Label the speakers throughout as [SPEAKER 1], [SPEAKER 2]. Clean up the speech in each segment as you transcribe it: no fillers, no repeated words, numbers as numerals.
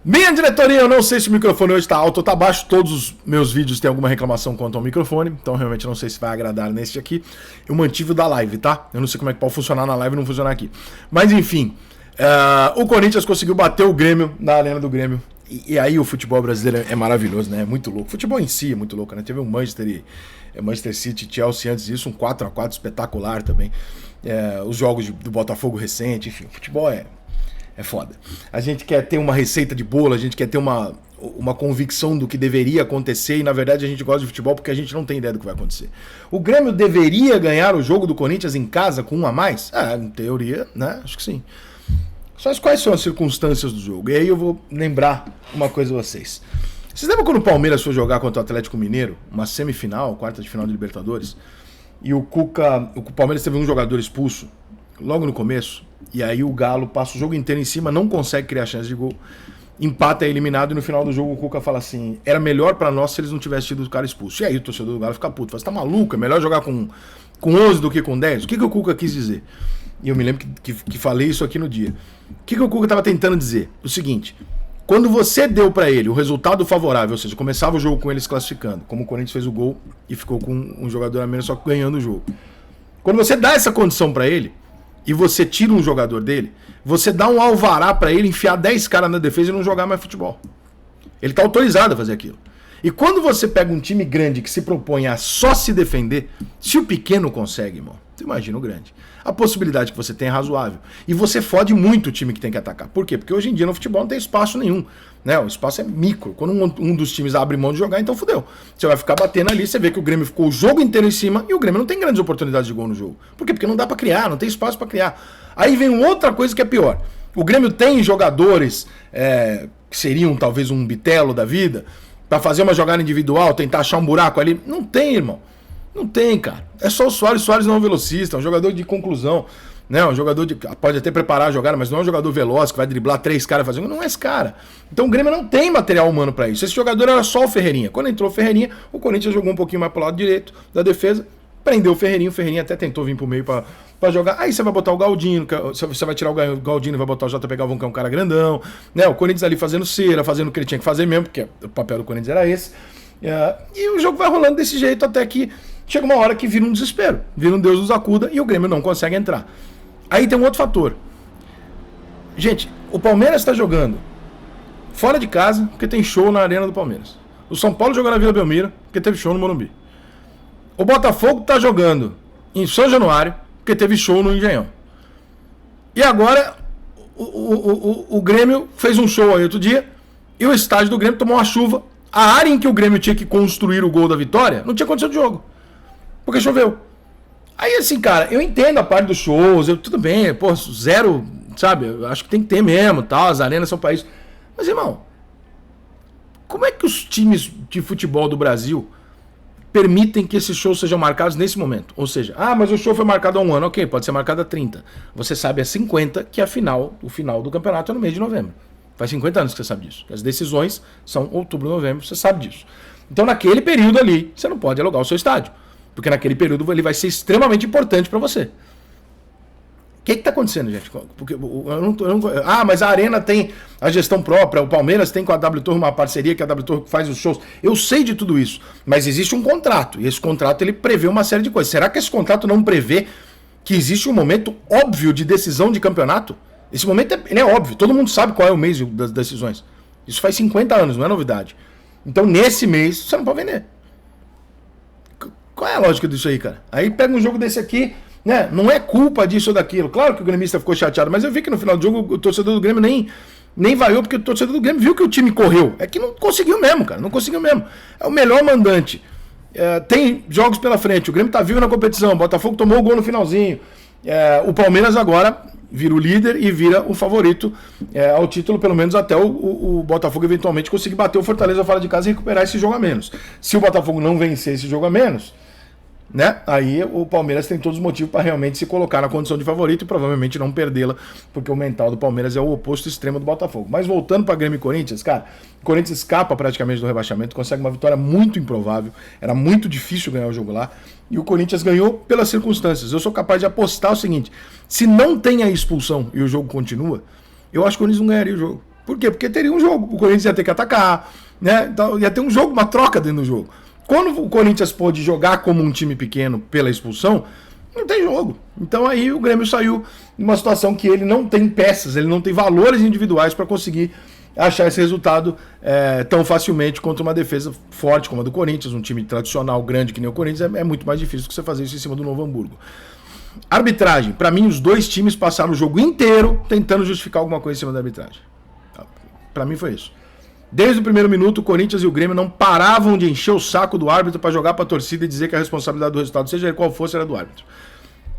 [SPEAKER 1] Minha diretoria, eu não sei se o microfone hoje tá alto ou tá baixo. Todos os meus vídeos têm alguma reclamação quanto ao microfone, então realmente não sei se vai agradar neste aqui. Eu mantive o da live, tá? Eu não sei como é que pode funcionar na live e não funcionar aqui. Mas enfim, o Corinthians conseguiu bater o Grêmio na arena do Grêmio. E aí o futebol brasileiro é maravilhoso, né? É muito louco. O futebol em si é muito louco, né? Teve um Manchester City e Chelsea antes disso, um 4x4 espetacular também. Os jogos do Botafogo recente, enfim, o futebol é foda. A gente quer ter uma receita de bolo, a gente quer ter uma convicção do que deveria acontecer e na verdade a gente gosta de futebol porque a gente não tem ideia do que vai acontecer. O Grêmio deveria ganhar o jogo do Corinthians em casa com um a mais? Em teoria, né? Acho que sim. Só quais são as circunstâncias do jogo? E aí eu vou lembrar uma coisa a vocês. Vocês lembram quando o Palmeiras foi jogar contra o Atlético Mineiro, uma semifinal, quarta de final de Libertadores, e o Palmeiras teve um jogador expulso logo no começo, e aí o Galo passa o jogo inteiro em cima, não consegue criar chance de gol, empata, é eliminado, e no final do jogo o Cuca fala assim, era melhor pra nós se eles não tivessem tido o cara expulso. E aí o torcedor do Galo fica puto, fala, você tá maluco? É melhor jogar com 11 do que com 10? O que o Cuca quis dizer? E eu me lembro que falei isso aqui no dia. O que o Cuca tava tentando dizer? O seguinte, quando você deu pra ele o resultado favorável, ou seja, começava o jogo com eles classificando, como o Corinthians fez o gol e ficou com um jogador a menos só ganhando o jogo. Quando você dá essa condição pra ele, e você tira um jogador dele, você dá um alvará pra ele enfiar 10 caras na defesa e não jogar mais futebol. Ele tá autorizado a fazer aquilo. E quando você pega um time grande que se propõe a só se defender, se o pequeno consegue, irmão, você imagina o grande. A possibilidade que você tem é razoável. E você fode muito o time que tem que atacar. Por quê? Porque hoje em dia no futebol não tem espaço nenhum. Né? O espaço é micro. Quando um dos times abre mão de jogar, então fudeu. Você vai ficar batendo ali, você vê que o Grêmio ficou o jogo inteiro em cima e o Grêmio não tem grandes oportunidades de gol no jogo. Por quê? Porque não dá pra criar, não tem espaço pra criar. Aí vem outra coisa que é pior. O Grêmio tem jogadores que seriam talvez um Bitelo da vida, pra fazer uma jogada individual, tentar achar um buraco ali. Não tem, irmão. Não tem, cara. É só o Soares. Soares não é um velocista, é um jogador de conclusão. Né? Um jogador pode até preparar a jogada, mas não é um jogador veloz que vai driblar 3 caras fazendo. Não é esse cara. Então o Grêmio não tem material humano pra isso. Esse jogador era só o Ferreirinha. Quando entrou o Ferreirinha, o Corinthians jogou um pouquinho mais pro lado direito da defesa, prendeu o Ferreirinha até tentou vir pro meio pra jogar. Aí você vai botar o Galdino, você vai tirar o Galdino e vai botar o JP Galvão, que é um cara grandão. Né? O Corinthians ali fazendo cera, fazendo o que ele tinha que fazer mesmo, porque o papel do Corinthians era esse. E o jogo vai rolando desse jeito até que chega uma hora que vira um desespero, vira um Deus nos acuda e o Grêmio não consegue entrar. Aí tem um outro fator. Gente, o Palmeiras está jogando fora de casa porque tem show na arena do Palmeiras. O São Paulo jogou na Vila Belmiro porque teve show no Morumbi. O Botafogo está jogando em São Januário porque teve show no Engenhão. E agora o Grêmio fez um show aí outro dia e o estádio do Grêmio tomou uma chuva. A área em que o Grêmio tinha que construir o gol da vitória não tinha condição de jogo. Porque choveu. Aí assim, cara, eu entendo a parte dos shows, tudo bem, pô, zero, sabe, eu acho que tem que ter mesmo, tal, as arenas são para isso. Mas, irmão, como é que os times de futebol do Brasil permitem que esses shows sejam marcados nesse momento? Ou seja, mas o show foi marcado há um ano, ok, pode ser marcado há 30. Você sabe há 50 que o final do campeonato é no mês de novembro. Faz 50 anos que você sabe disso. As decisões são outubro, novembro, você sabe disso. Então naquele período ali, você não pode alugar o seu estádio. Porque naquele período ele vai ser extremamente importante para você. O que está acontecendo, gente? Porque mas a Arena tem a gestão própria, o Palmeiras tem com a W Torre uma parceria que a W Torre faz os shows. Eu sei de tudo isso, mas existe um contrato, e esse contrato ele prevê uma série de coisas. Será que esse contrato não prevê que existe um momento óbvio de decisão de campeonato? Esse momento ele é óbvio, todo mundo sabe qual é o mês das decisões. Isso faz 50 anos, não é novidade. Então nesse mês você não pode vender. Qual é a lógica disso aí, cara? Aí pega um jogo desse aqui, né? Não é culpa disso ou daquilo. Claro que o gremista ficou chateado, mas eu vi que no final do jogo o torcedor do Grêmio nem vaiou, porque o torcedor do Grêmio viu que o time correu. É que não conseguiu mesmo, cara. Não conseguiu mesmo. É o melhor mandante. Tem jogos pela frente. O Grêmio tá vivo na competição. O Botafogo tomou o gol no finalzinho. O Palmeiras agora vira o líder e vira o favorito ao título, pelo menos até o Botafogo eventualmente conseguir bater o Fortaleza fora de casa e recuperar esse jogo a menos. Se o Botafogo não vencer esse jogo a menos, né? Aí o Palmeiras tem todos os motivos para realmente se colocar na condição de favorito e provavelmente não perdê-la, porque o mental do Palmeiras é o oposto extremo do Botafogo. Mas voltando para Grêmio e Corinthians, cara, o Corinthians escapa praticamente do rebaixamento, consegue uma vitória muito improvável, era muito difícil ganhar o jogo lá, e o Corinthians ganhou pelas circunstâncias. Eu sou capaz de apostar o seguinte, se não tem a expulsão e o jogo continua, eu acho que o Corinthians não ganharia o jogo. Por quê? Porque teria um jogo, o Corinthians ia ter que atacar, né? Então, ia ter um jogo, uma troca dentro do jogo. Quando o Corinthians pôde jogar como um time pequeno pela expulsão, não tem jogo. Então aí o Grêmio saiu numa situação que ele não tem peças, ele não tem valores individuais para conseguir achar esse resultado tão facilmente contra uma defesa forte como a do Corinthians, um time tradicional grande que nem o Corinthians, é muito mais difícil que você fazer isso em cima do Novo Hamburgo. Arbitragem. Para mim, os dois times passaram o jogo inteiro tentando justificar alguma coisa em cima da arbitragem. Para mim foi isso. Desde o primeiro minuto, o Corinthians e o Grêmio não paravam de encher o saco do árbitro para jogar para a torcida e dizer que a responsabilidade do resultado, seja ele qual fosse, era do árbitro.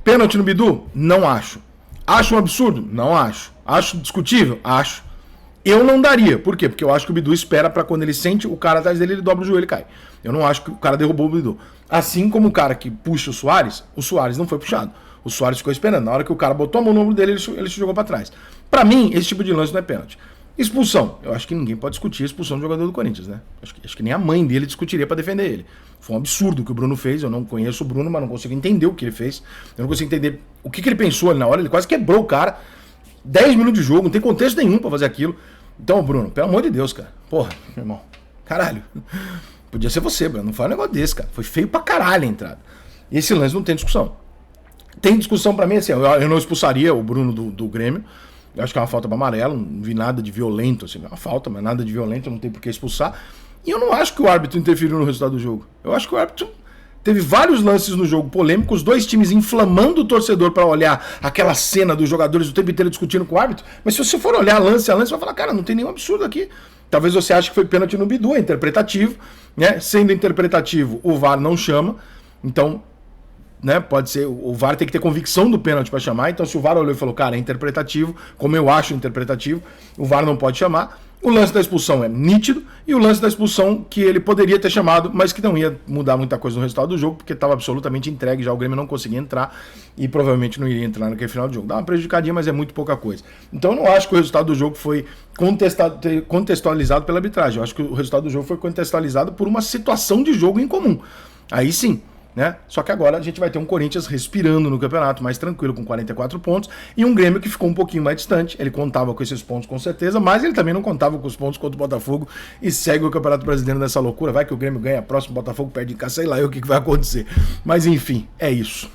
[SPEAKER 1] Pênalti no Bidu? Não acho. Acho um absurdo? Não acho. Acho discutível? Acho. Eu não daria. Por quê? Porque eu acho que o Bidu espera para quando ele sente o cara atrás dele, ele dobra o joelho e cai. Eu não acho que o cara derrubou o Bidu. Assim como o cara que puxa o Soares não foi puxado. O Soares ficou esperando. Na hora que o cara botou a mão no ombro dele, ele se jogou para trás. Para mim, esse tipo de lance não é pênalti. Expulsão. Eu acho que ninguém pode discutir a expulsão do jogador do Corinthians, né? Acho que nem a mãe dele discutiria para defender ele. Foi um absurdo o que o Bruno fez. Eu não conheço o Bruno, mas não consigo entender o que ele fez. Eu não consigo entender o que ele pensou ali na hora. Ele quase quebrou o cara. 10 minutos de jogo, não tem contexto nenhum para fazer aquilo. Então, Bruno, pelo amor de Deus, cara. Porra, meu irmão. Caralho. Podia ser você, Bruno. Não fala um negócio desse, cara. Foi feio pra caralho a entrada. E esse lance não tem discussão. Tem discussão pra mim, assim, eu não expulsaria o Bruno do Grêmio. Eu acho que é uma falta para amarelo, não vi nada de violento, assim, é uma falta, mas nada de violento, não tem por que expulsar. E eu não acho que o árbitro interferiu no resultado do jogo. Eu acho que o árbitro teve vários lances no jogo polêmicos, os dois times inflamando o torcedor para olhar aquela cena dos jogadores o tempo inteiro discutindo com o árbitro. Mas se você for olhar lance a lance, você vai falar, cara, não tem nenhum absurdo aqui. Talvez você ache que foi pênalti no Bidu, é interpretativo, né? Sendo interpretativo, o VAR não chama, então... Né, pode ser, o VAR tem que ter convicção do pênalti para chamar, então se o VAR olhou e falou, cara, é interpretativo, como eu acho interpretativo, o VAR não pode chamar. O lance da expulsão é nítido, e o lance da expulsão que ele poderia ter chamado, mas que não ia mudar muita coisa no resultado do jogo, porque estava absolutamente entregue, já o Grêmio não conseguia entrar, e provavelmente não iria entrar naquele final do jogo. Dá uma prejudicadinha, mas é muito pouca coisa. Então eu não acho que o resultado do jogo foi contextualizado pela arbitragem, eu acho que o resultado do jogo foi contextualizado por uma situação de jogo em comum. Aí sim. Né? Só que agora a gente vai ter um Corinthians respirando no campeonato, mais tranquilo, com 44 pontos, e um Grêmio que ficou um pouquinho mais distante. Ele contava com esses pontos com certeza, mas ele também não contava com os pontos contra o Botafogo e segue o Campeonato Brasileiro nessa loucura. Vai que o Grêmio ganha, próximo Botafogo perde em casa, sei lá o que vai acontecer. Mas enfim, é isso.